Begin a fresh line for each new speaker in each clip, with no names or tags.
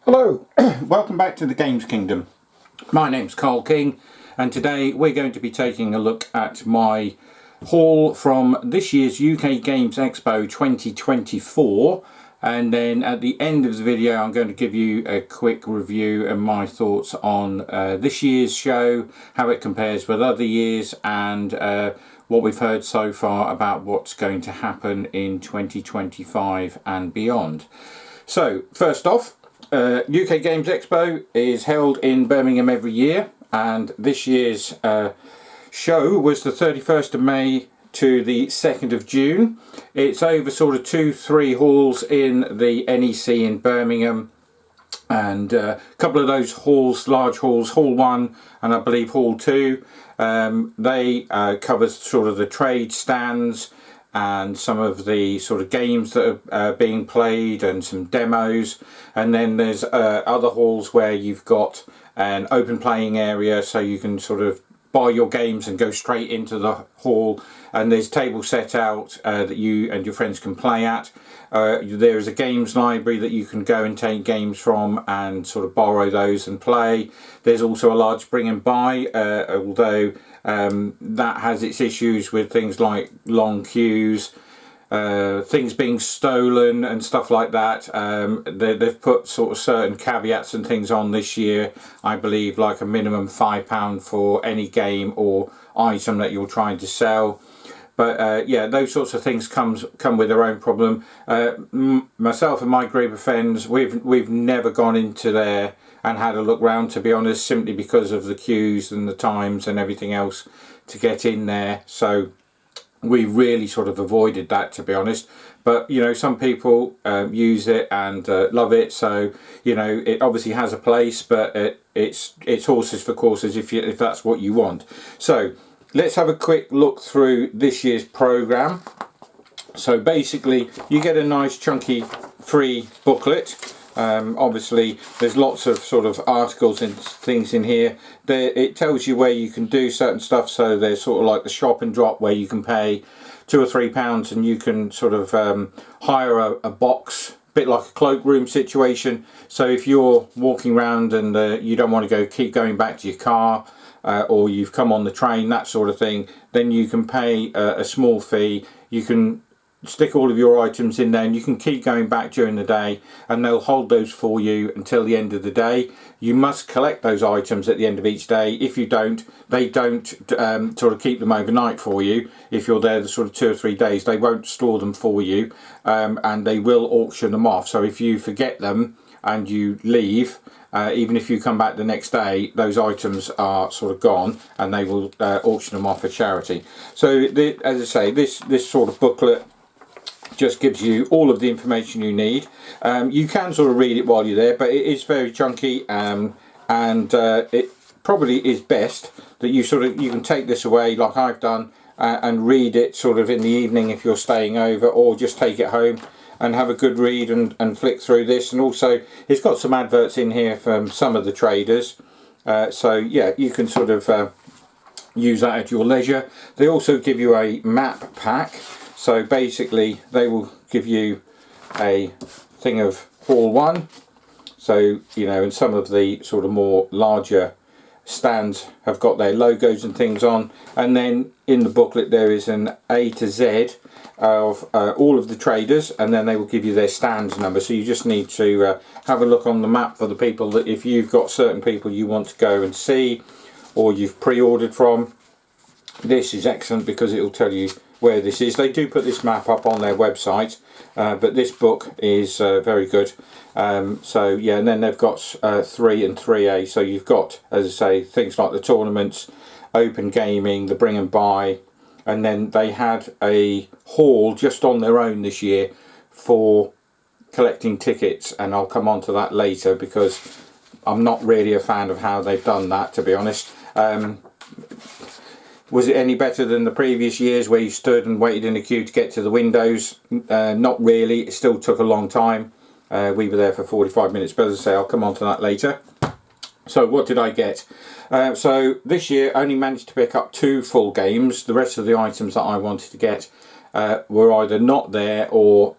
Hello, welcome back to the Games Kingdom. My name's Carl King, and today we're going to be taking a look at my haul from this year's UK Games Expo 2024, and then at the end of the video I'm going to give you a quick review and my thoughts on this year's show, how it compares with other years, and what we've heard so far about what's going to happen in 2025 and beyond. So first off, UK Games Expo is held in Birmingham every year, and this year's show was the 31st of May to the 2nd of June. It's over sort of 2-3 halls in the NEC in Birmingham, and a couple of those halls, large halls, Hall 1 and I believe Hall 2, they cover sort of the trade stands and some of the sort of games that are being played and some demos. And then there's other halls where you've got an open playing area, so you can sort of buy your games and go straight into the hall, and there's tables set out that you and your friends can play at. There is a games library that you can go and take games from and sort of borrow those and play. There's also a large bring and buy, although that has its issues with things like long queues, things being stolen and stuff like that. They've put sort of certain caveats and things on this year, I believe, like a minimum £5 for any game or item that you're trying to sell. But yeah, those sorts of things come with their own problem. Myself and my group of friends, we've never gone into there and had a look round, to be honest, simply because of the queues and the times and everything else to get in there. So we really sort of avoided that, to be honest. But you know, some people use it and love it, so you know, it obviously has a place, but it's horses for courses if that's what you want. So let's have a quick look through this year's program. So basically you get a nice chunky free booklet. Obviously there's lots of sort of articles and things in here. It tells you where you can do certain stuff, so there's sort of like the shop and drop where you can pay £2 or £3 and you can sort of hire a box, a bit like a cloakroom situation. So if you're walking around and you don't want to keep going back to your car, or you've come on the train, that sort of thing, then you can pay a small fee. You can stick all of your items in there and you can keep going back during the day, and they'll hold those for you until the end of the day. You must collect those items at the end of each day. If you don't, they don't sort of keep them overnight for you. If you're there the sort of 2 or 3 days, they won't store them for you, and they will auction them off. So if you forget them and you leave, even if you come back the next day, those items are sort of gone, and they will auction them off for charity. So as I say, this sort of booklet just gives you all of the information you need. You can sort of read it while you're there, but it is very chunky, and it probably is best that you can take this away like I've done, and read it sort of in the evening if you're staying over, or just take it home and have a good read and flick through this. And also it's got some adverts in here from some of the traders, so yeah, you can sort of use that at your leisure. They also give you a map pack. So basically they will give you a thing of Hall 1, so you know, and some of the sort of more larger stands have got their logos and things on, and then in the booklet there is an A to Z of all of the traders, and then they will give you their stands number. So you just need to have a look on the map for the people that, if you've got certain people you want to go and see, or you've pre-ordered from, this is excellent because it will tell you where this is. They do put this map up on their website, but this book is very good. So yeah, and then they've got 3 and 3A, so you've got, as I say, things like the tournaments, open gaming, the bring and buy, and then they had a hall just on their own this year for collecting tickets, and I'll come on to that later because I'm not really a fan of how they've done that, to be honest. Was it any better than the previous years where you stood and waited in a queue to get to the windows? Not really. It still took a long time. We were there for 45 minutes, but as I say, I'll come on to that later. So what did I get? So this year I only managed to pick up 2 full games. The rest of the items that I wanted to get were either not there or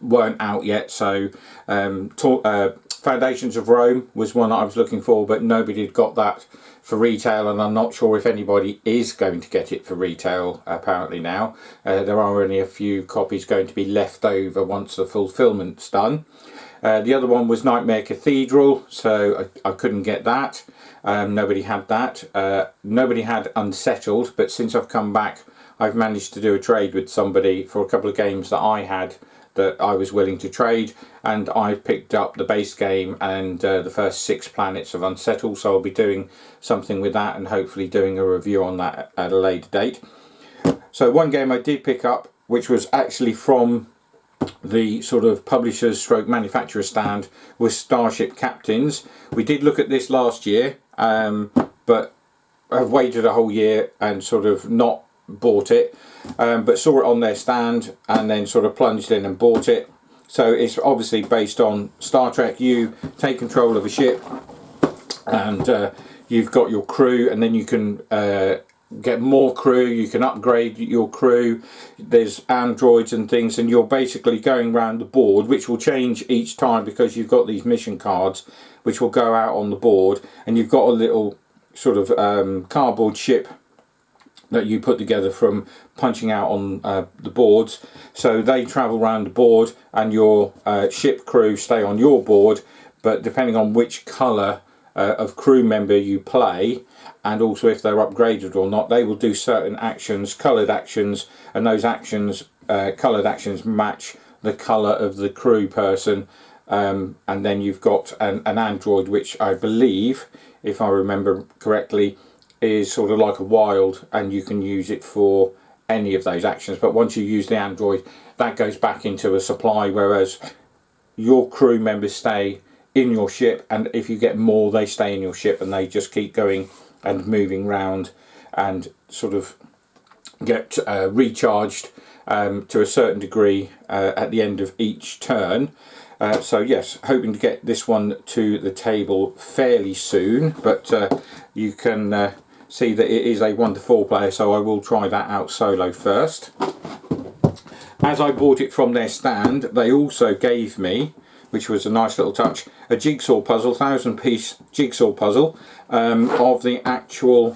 weren't out yet. So Foundations of Rome was one that I was looking for, but nobody had got that for retail, and I'm not sure if anybody is going to get it for retail apparently now. There are only a few copies going to be left over once the fulfillment's done. The other one was Nightmare Cathedral, so I couldn't get that. Nobody had that. Nobody had Unsettled, but since I've come back I've managed to do a trade with somebody for a couple of games that I had that I was willing to trade, and I've picked up the base game and the first 6 planets of Unsettled, so I'll be doing something with that and hopefully doing a review on that at a later date. So one game I did pick up, which was actually from the sort of publisher's stroke manufacturer stand, was Starship Captains. We did look at this last year, but I've waited a whole year and sort of not bought it, but saw it on their stand and then sort of plunged in and bought it. So it's obviously based on Star Trek. You take control of a ship and you've got your crew, and then you can get more crew, you can upgrade your crew, there's androids and things, and you're basically going around the board, which will change each time because you've got these mission cards which will go out on the board, and you've got a little sort of cardboard ship that you put together from punching out on the boards. So they travel around the board and your ship crew stay on your board, but depending on which colour of crew member you play, and also if they're upgraded or not, they will do certain actions, coloured actions, and those actions, coloured actions, match the colour of the crew person. And then you've got an android, which I believe, if I remember correctly, is sort of like a wild, and you can use it for any of those actions. But once you use the android, that goes back into a supply, whereas your crew members stay in your ship, and if you get more, they stay in your ship and they just keep going and moving round and sort of get recharged to a certain degree at the end of each turn. So yes, hoping to get this one to the table fairly soon, but you can see that it is a 1 to 4 player, so I will try that out solo first. As I bought it from their stand, they also gave me, which was a nice little touch, a jigsaw puzzle, 1000-piece jigsaw puzzle of the actual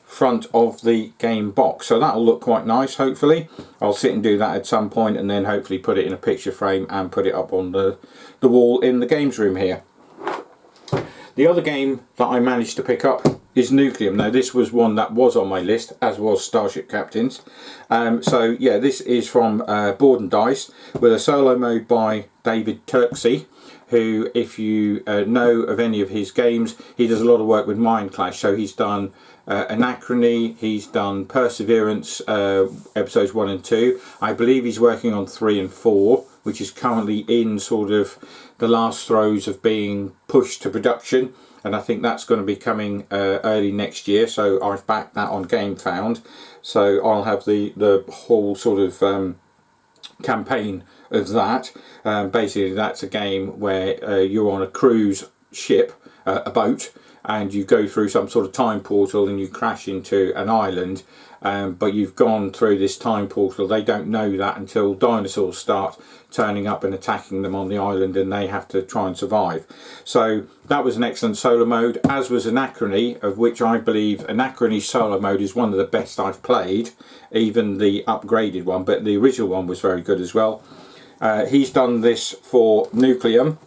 front of the game box. So that'll look quite nice, hopefully. I'll sit and do that at some point, and then hopefully put it in a picture frame and put it up on the wall in the games room here. The other game that I managed to pick up is Nucleum. Now this was one that was on my list, as was Starship Captains. So yeah, this is from Board and Dice, with a solo mode by David Turksey, who, if you know of any of his games, he does a lot of work with Mind Clash. So he's done Anachrony, he's done Perseverance, episodes 1 and 2. I believe he's working on 3 and 4, which is currently in sort of the last throes of being pushed to production, and I think that's going to be coming early next year. So I've backed that on GameFound, so I'll have the whole sort of campaign of that. Basically that's a game where you're on a cruise ship, a boat, and you go through some sort of time portal and you crash into an island, but you've gone through this time portal. They don't know that until dinosaurs start turning up and attacking them on the island, and they have to try and survive. So that was an excellent solo mode, as was Anachrony, of which I believe Anachrony's solo mode is one of the best I've played, even the upgraded one, but the original one was very good as well. He's done this for Nucleum.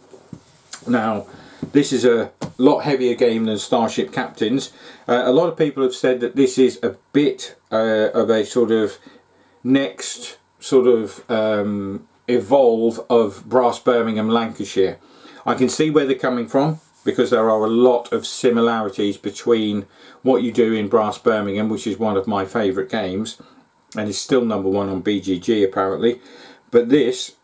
Now this is a lot heavier game than Starship Captains. A lot of people have said that this is a bit of a sort of next sort of evolve of Brass Birmingham Lancashire. I can see where they're coming from, because there are a lot of similarities between what you do in Brass Birmingham, which is one of my favourite games and is still #1 on BGG apparently, but this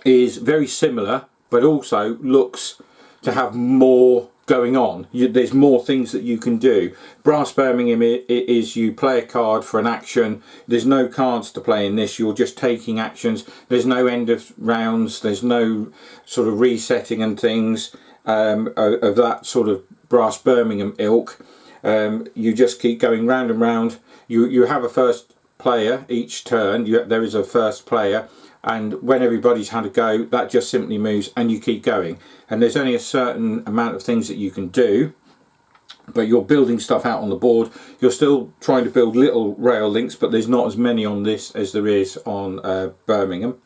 is very similar, but also looks to have more going on. There's more things that you can do. Brass Birmingham is you play a card for an action. There's no cards to play in this. You're just taking actions. There's no end of rounds. There's no sort of resetting and things of that sort of Brass Birmingham ilk. You just keep going round and round. You have a first player each turn. There is a first player, and when everybody's had a go, that just simply moves and you keep going. And there's only a certain amount of things that you can do, but you're building stuff out on the board. You're still trying to build little rail links, but there's not as many on this as there is on Birmingham.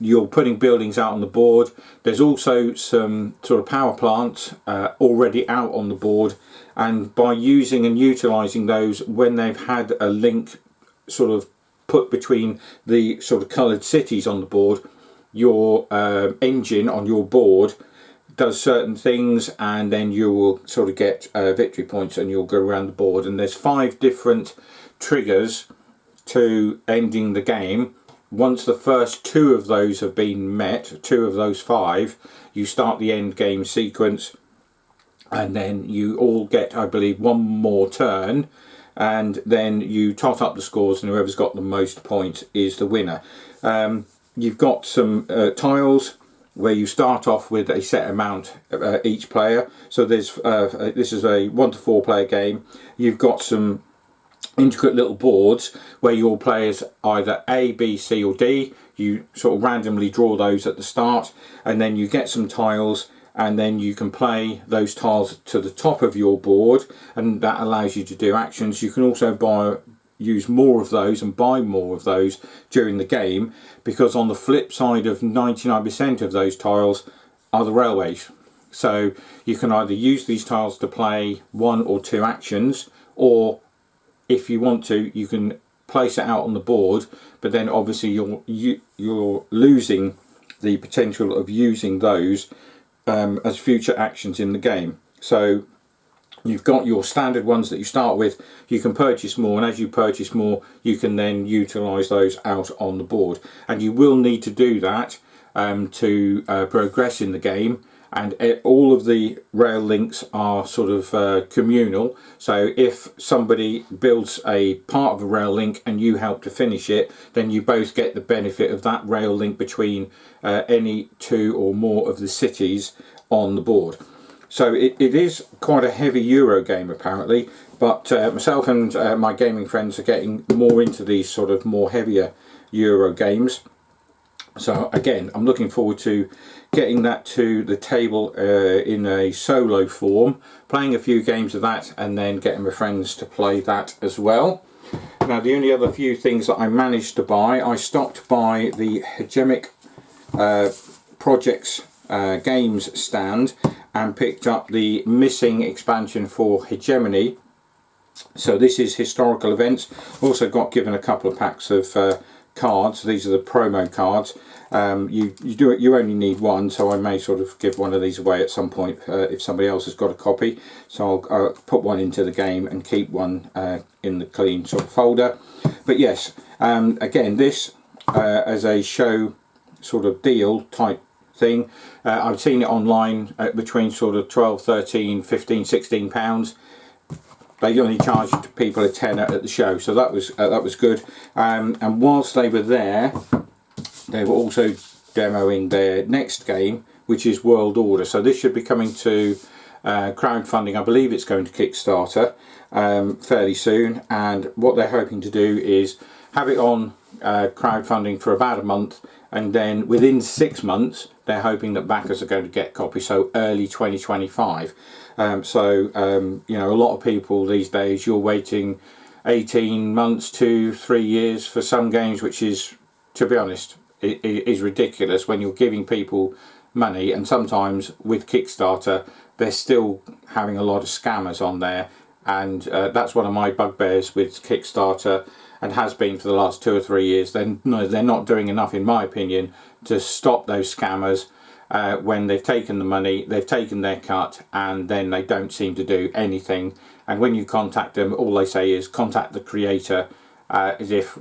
You're putting buildings out on the board. There's also some sort of power plants already out on the board, and by using and utilising those when they've had a link sort of put between the sort of coloured cities on the board, your engine on your board does certain things, and then you will sort of get victory points, and you'll go around the board. And there's 5 different triggers to ending the game. Once the first 2 of those have been met, 2 of those 5, you start the end game sequence, and then you all get, I believe, 1 more turn, and then you tot up the scores, and whoever's got the most points is the winner. You've got some tiles where you start off with a set amount each player. So there's this is a 1 to 4 player game. You've got some intricate little boards where your players either A, B, C or D. You sort of randomly draw those at the start, and then you get some tiles, and then you can play those tiles to the top of your board, and that allows you to do actions. You can also use more of those and buy more of those during the game, because on the flip side of 99% of those tiles are the railways. So you can either use these tiles to play 1 or 2 actions, or if you want to, you can place it out on the board, but then obviously you're losing the potential of using those as future actions in the game. So you've got your standard ones that you start with. You can purchase more, and as you purchase more, you can then utilise those out on the board. And you will need to do that to progress in the game. And all of the rail links are sort of communal. So if somebody builds a part of a rail link and you help to finish it, then you both get the benefit of that rail link between any 2 or more of the cities on the board. So it is quite a heavy Euro game apparently, but myself and my gaming friends are getting more into these sort of more heavier Euro games. So again, I'm looking forward to getting that to the table in a solo form, playing a few games of that, and then getting my friends to play that as well. Now the only other few things that I managed to buy, I stopped by the Hegemonic Projects games stand and picked up the missing expansion for Hegemony. So this is historical events. Also got given a couple of packs of cards. These are the promo cards. You only need 1, so I may sort of give one of these away at some point if somebody else has got a copy. So I'll put one into the game and keep one in the clean sort of folder. But yes, again, this as a show sort of deal type thing, I've seen it online at between sort of 12, 13, 15, 16 pounds. They only charged people a tenner at the show, so that was good. And whilst they were there, they were also demoing their next game, which is World Order. So this should be coming to crowdfunding. I believe it's going to Kickstarter fairly soon. And what they're hoping to do is have it on crowdfunding for about a month, and then within 6 months they're hoping that backers are going to get copies, so early 2025. You know, a lot of people these days, you're waiting 18 months to 3 years for some games, which is, to be honest, it is ridiculous when you're giving people money. And sometimes with Kickstarter they're still having a lot of scammers on there, and that's one of my bugbears with Kickstarter, and has been for the last 2 or 3 years. They're not doing enough, in my opinion, to stop those scammers. When they've taken the money, they've taken their cut, and then they don't seem to do anything. And when you contact them, all they say is contact the creator, as if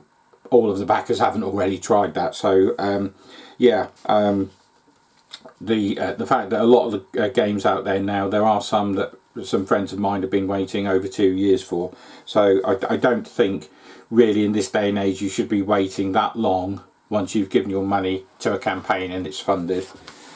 all of the backers haven't already tried that. So the fact that a lot of the games out there now, there are some that some friends of mine have been waiting over 2 years for. So I don't think really in this day and age you should be waiting that long once you've given your money to a campaign and it's funded.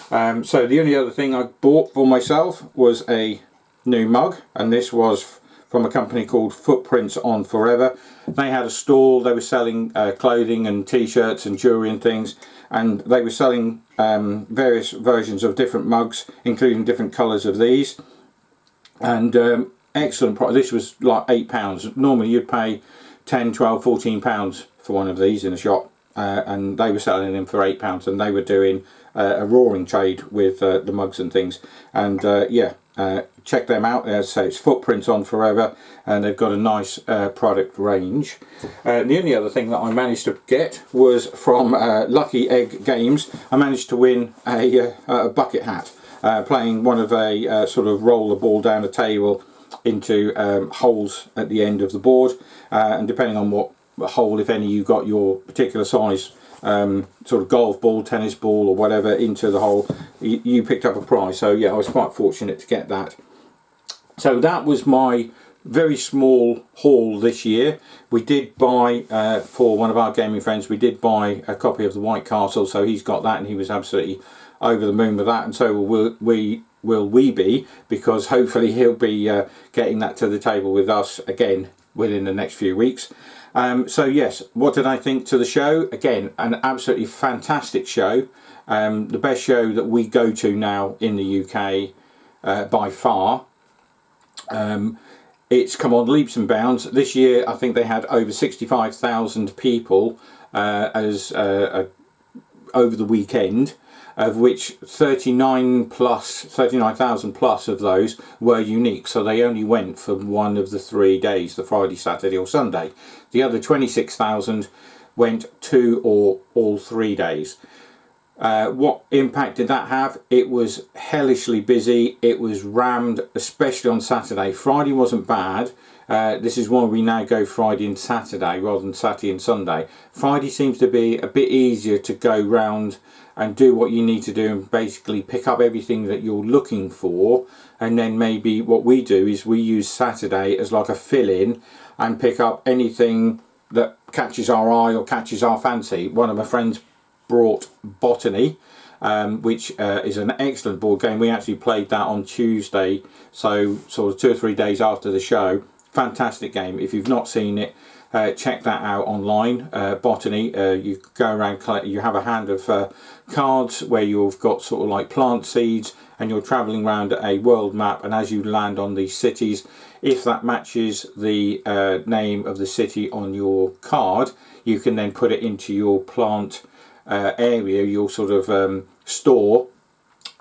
So the only other thing I bought for myself was a new mug, and this was from a company called Footprints on Forever. They had a stall. They were selling clothing and t-shirts and jewelry and things, and they were selling various versions of different mugs, including different colours of these. And excellent price. This was like £8. Normally you'd pay 10, 12, 14 pounds for one of these in a shop, and they were selling them for £8, and they were doing a roaring trade with the mugs and things. And yeah, check them out. As I say, it's Footprints on Forever, and they've got a nice product range. The only other thing that I managed to get was from Lucky Egg Games. I managed to win a bucket hat, playing one of a sort of roll the ball down a table into holes at the end of the board, and depending on what hole, if any, you got your particular size sort of golf ball, tennis ball or whatever into the hole, you picked up a prize. So yeah, I was quite fortunate to get that. So that was my very small haul this year. We did buy for one of our gaming friends, we did buy a copy of the White Castle, so he's got that and he was absolutely over the moon with that, and so will we be, because hopefully he'll be getting that to the table with us again within the next few weeks. So yes, what did I think to the show? Again, an absolutely fantastic show. The best show that we go to now in the UK by far. It's come on leaps and bounds. This year I think they had over 65,000 people over the weekend, of which 39,000 plus of those were unique. So they only went for one of the 3 days, the Friday, Saturday or Sunday. The other 26,000 went 2 or all 3 days. What impact did that have? It was hellishly busy. It was rammed, especially on Saturday. Friday wasn't bad. This is why we now go Friday and Saturday rather than Saturday and Sunday. Friday seems to be a bit easier to go round and do what you need to do and basically pick up everything that you're looking for, and then maybe what we do is we use Saturday as like a fill-in and pick up anything that catches our eye or catches our fancy. One of my friends brought Botany, which is an excellent board game. We actually played that on Tuesday, so sort of 2 or 3 days after the show. Fantastic game. If you've not seen it, check that out online. Botany, you go around, you have a hand of cards where you've got sort of like plant seeds, and you're travelling around a world map, and as you land on these cities, if that matches the name of the city on your card, you can then put it into your plant area, your sort of store,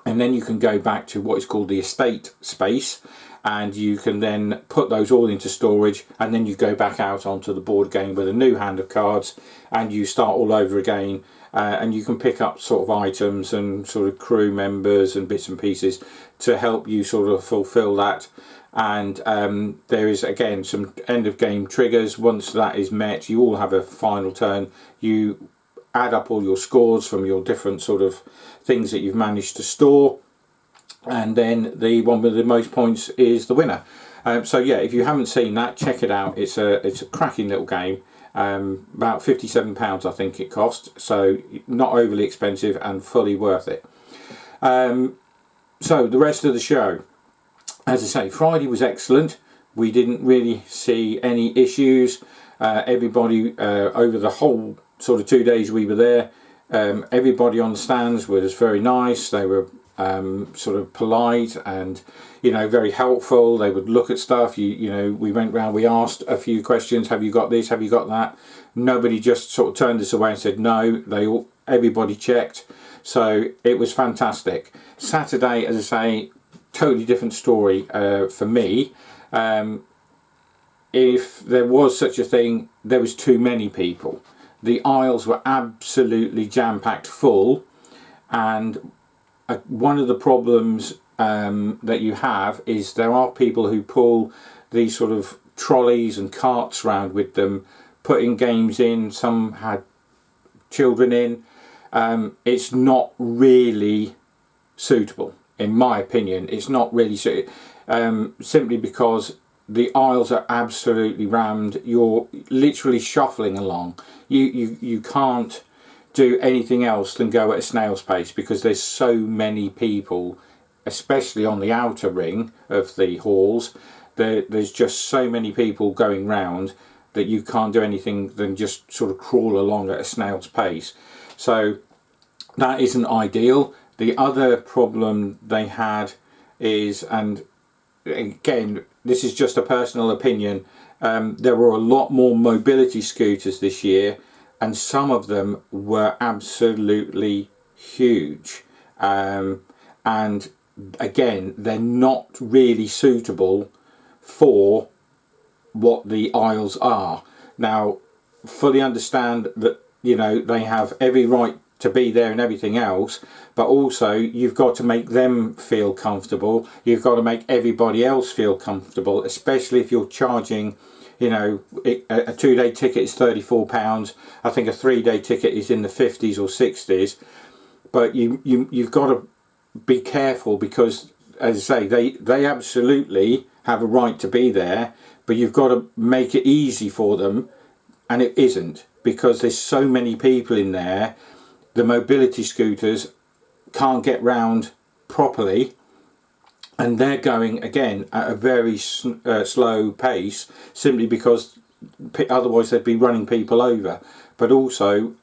and then you can go back to what is called the estate space, and you can then put those all into storage, and then you go back out onto the board game with a new hand of cards, and you start all over again. And you can pick up sort of items and sort of crew members and bits and pieces to help you sort of fulfill that. And there is again some end of game triggers. Once that is met, you all have a final turn. You add up all your scores from your different sort of things that you've managed to store, and then the one with the most points is the winner. So yeah, if you haven't seen that, check it out. It's a cracking little game. About £57 I think it cost, so not overly expensive and fully worth it. So the rest of the show, as I say, Friday was excellent. We didn't really see any issues. Everybody over the whole sort of 2 days we were there, everybody on the stands was very nice. They were sort of polite and, you know, very helpful. They would look at stuff. You know, we went round, we asked a few questions. Have you got this? Have you got that? Nobody just sort of turned us away and said no. Everybody checked. So it was fantastic. Saturday, as I say, totally different story for me. If there was such a thing, there was too many people. The aisles were absolutely jam-packed full, and one of the problems that you have is there are people who pull these sort of trolleys and carts around with them, putting games in. Some had children in. It's not really suitable, in my opinion. It's not really suitable, simply because the aisles are absolutely rammed. You're literally shuffling along. You can't do anything else than go at a snail's pace because there's so many people, especially on the outer ring of the halls, there's just so many people going round that you can't do anything than just sort of crawl along at a snail's pace. So that isn't ideal. The other problem they had is, and again, this is just a personal opinion, there were a lot more mobility scooters this year, and some of them were absolutely huge. And again, they're not really suitable for what the aisles are. Now, fully understand that, you know, they have every right to be there and everything else, but also you've got to make them feel comfortable. You've got to make everybody else feel comfortable, especially if you're charging, you know, a 2-day ticket is £34. I think a 3-day ticket is in the 50s or 60s. But you've got to be careful, because, as I say, they absolutely have a right to be there, but you've got to make it easy for them, and it isn't, because there's so many people in there. The mobility scooters can't get round properly, and they're going again at a very slow pace, simply because otherwise they'd be running people over. But also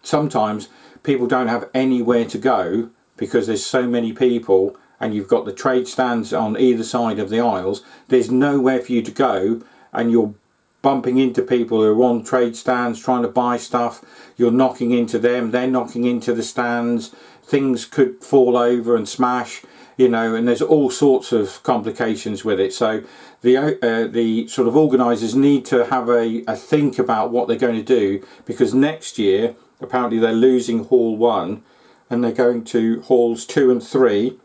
sometimes people don't have anywhere to go because there's so many people, and you've got the trade stands on either side of the aisles. There's nowhere for you to go, and you're bumping into people who are on trade stands trying to buy stuff. You're knocking into them, they're knocking into the stands. Things could fall over and smash, you know, and there's all sorts of complications with it. So the sort of organisers need to have a think about what they're going to do, because next year apparently they're losing Hall 1 and they're going to Halls 2 and 3,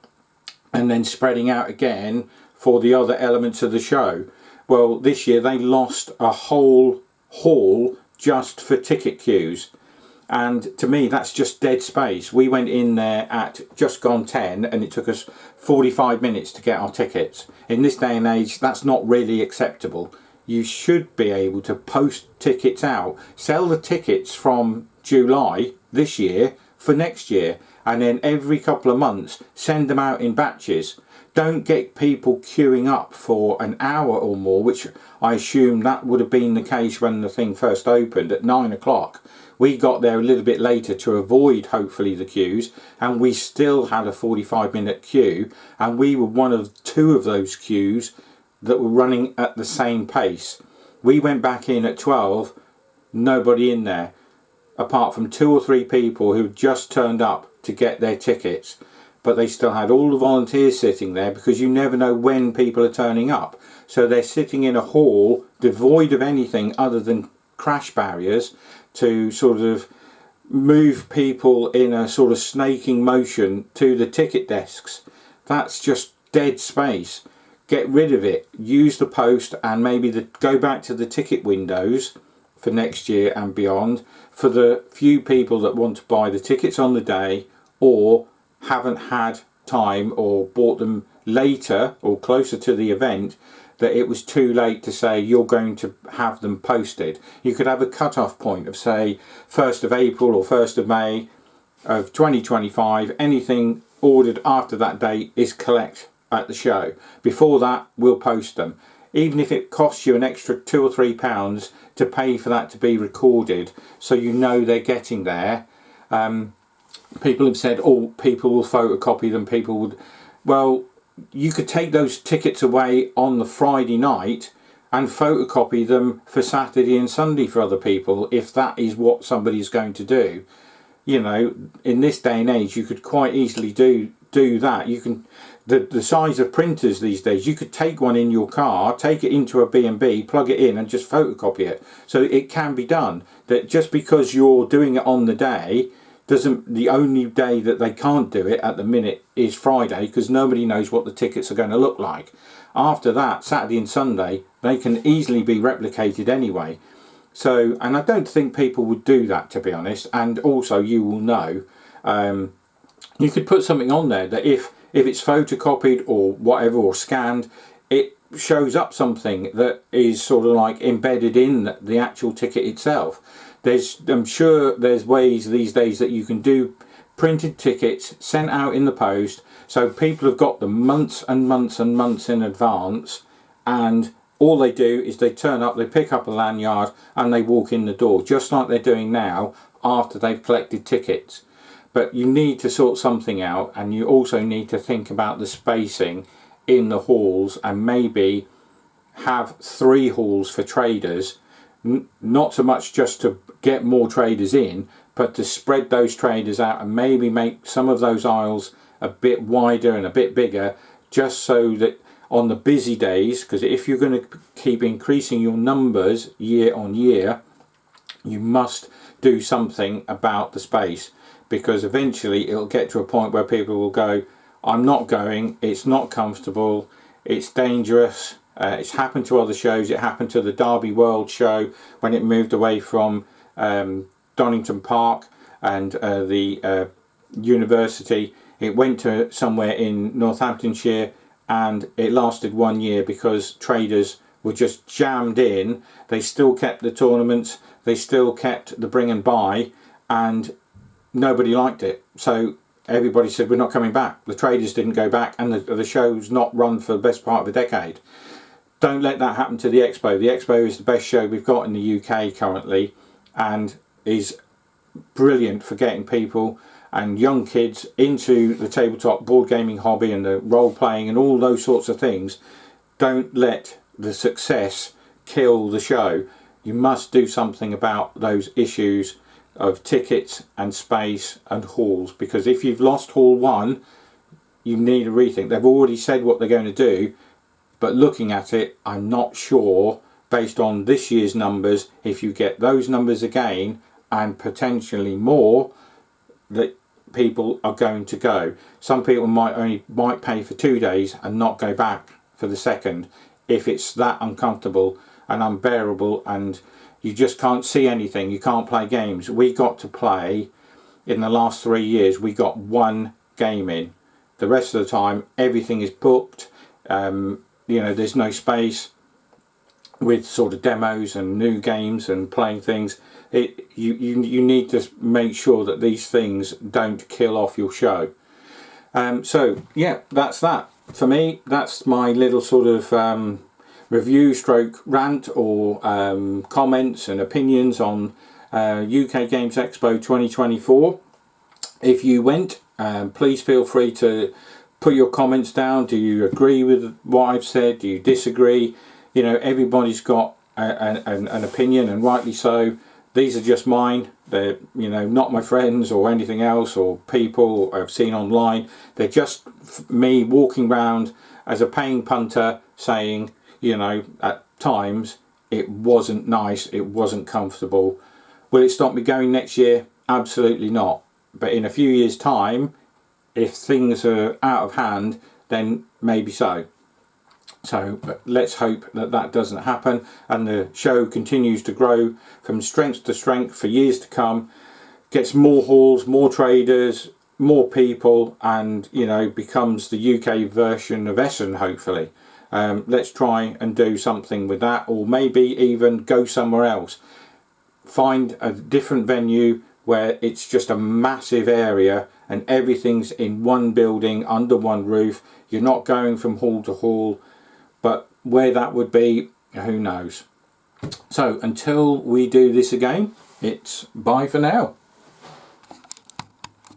and then spreading out again for the other elements of the show. Well, this year they lost a whole hall just for ticket queues, and to me that's just dead space. We went in there at just gone 10 and it took us 45 minutes to get our tickets. In this day and age, that's not really acceptable. You should be able to post tickets out, sell the tickets from July this year for next year, and then every couple of months send them out in batches. Don't get people queuing up for an hour or more, which I assume that would have been the case when the thing first opened at 9 o'clock. We got there a little bit later to avoid, hopefully, the queues, and we still had a 45-minute queue, and we were one of 2 of those queues that were running at the same pace. We went back in at 12, nobody in there, apart from 2 or 3 people who just turned up to get their tickets. But they still had all the volunteers sitting there, because you never know when people are turning up. So they're sitting in a hall devoid of anything other than crash barriers to sort of move people in a sort of snaking motion to the ticket desks. That's just dead space. Get rid of it. Use the post, and maybe go back to the ticket windows for next year and beyond, for the few people that want to buy the tickets on the day, or haven't had time or bought them later or closer to the event, that it was too late to say you're going to have them posted. You could have a cut-off point of, say, 1st of April or 1st of May of 2025. Anything ordered after that date is collect at the show. Before that, we'll post them. Even if it costs you an extra £2 or £3 to pay for that to be recorded, so you know they're getting there. People have said, oh, people will photocopy them, people would... Well, you could take those tickets away on the Friday night and photocopy them for Saturday and Sunday for other people, if that is what somebody's going to do. You know, in this day and age, you could quite easily do that. You can... The size of printers these days, you could take one in your car, take it into a B&B, plug it in and just photocopy it. So it can be done. That just because you're doing it on the day, the only day that they can't do it at the minute is Friday, because nobody knows what the tickets are going to look like. After that, Saturday and Sunday, they can easily be replicated anyway. So, and I don't think people would do that, to be honest. And also, you will know, you could put something on there that if it's photocopied or whatever, or scanned, it shows up something that is sort of like embedded in the actual ticket itself. I'm sure there's ways these days that you can do printed tickets sent out in the post, so people have got them months and months and months in advance, and all they do is they turn up, they pick up a lanyard and they walk in the door, just like they're doing now after they've collected tickets. But you need to sort something out, and you also need to think about the spacing in the halls, and maybe have 3 halls for traders, not so much just to get more traders in, but to spread those traders out and maybe make some of those aisles a bit wider and a bit bigger, just so that on the busy days, because if you're going to keep increasing your numbers year on year, you must do something about the space, because eventually it'll get to a point where people will go, I'm not going, it's not comfortable, it's dangerous. It's happened to other shows. It happened to the Derby World show when it moved away from Donington Park and the university. It went to somewhere in Northamptonshire, and it lasted 1 year because traders were just jammed in. They still kept the tournaments, they still kept the bring and buy, and nobody liked it. So everybody said, we're not coming back. The traders didn't go back, and the show's not run for the best part of a decade. Don't let that happen to the Expo. The Expo is the best show we've got in the UK currently, and is brilliant for getting people and young kids into the tabletop board gaming hobby and the role playing and all those sorts of things. Don't let the success kill the show. You must do something about those issues of tickets and space and halls, because if you've lost hall 1, you need a rethink. They've already said what they're going to do, but looking at it, I'm not sure, based on this year's numbers, if you get those numbers again and potentially more, that people are going to go. Some people might pay for 2 days and not go back for the second, if it's that uncomfortable and unbearable and you just can't see anything, you can't play games. We got to play, in the last 3 years, we got 1 game in. The rest of the time, everything is booked. You know, there's no space with sort of demos and new games and playing things. You need to make sure that these things don't kill off your show. So yeah, that's that for me. That's my little sort of review stroke rant, or comments and opinions on UK Games Expo 2024. If you went, please feel free to put your comments down. Do you agree with what I've said? Do you disagree? You know, everybody's got an opinion, and rightly so. These are just mine. They're, you know, not my friends or anything else, or people I've seen online. They're just me walking around as a paying punter saying, you know, at times it wasn't nice, it wasn't comfortable. Will it stop me going next year? Absolutely not. But in a few years' time, if things are out of hand, then maybe so. So let's hope that that doesn't happen, and the show continues to grow from strength to strength for years to come, gets more halls, more traders, more people, and, you know, becomes the UK version of Essen, hopefully. Let's try and do something with that, or maybe even go somewhere else. Find a different venue where it's just a massive area and everything's in one building under one roof. You're not going from hall to hall, but where that would be, who knows. So until we do this again, it's bye for now.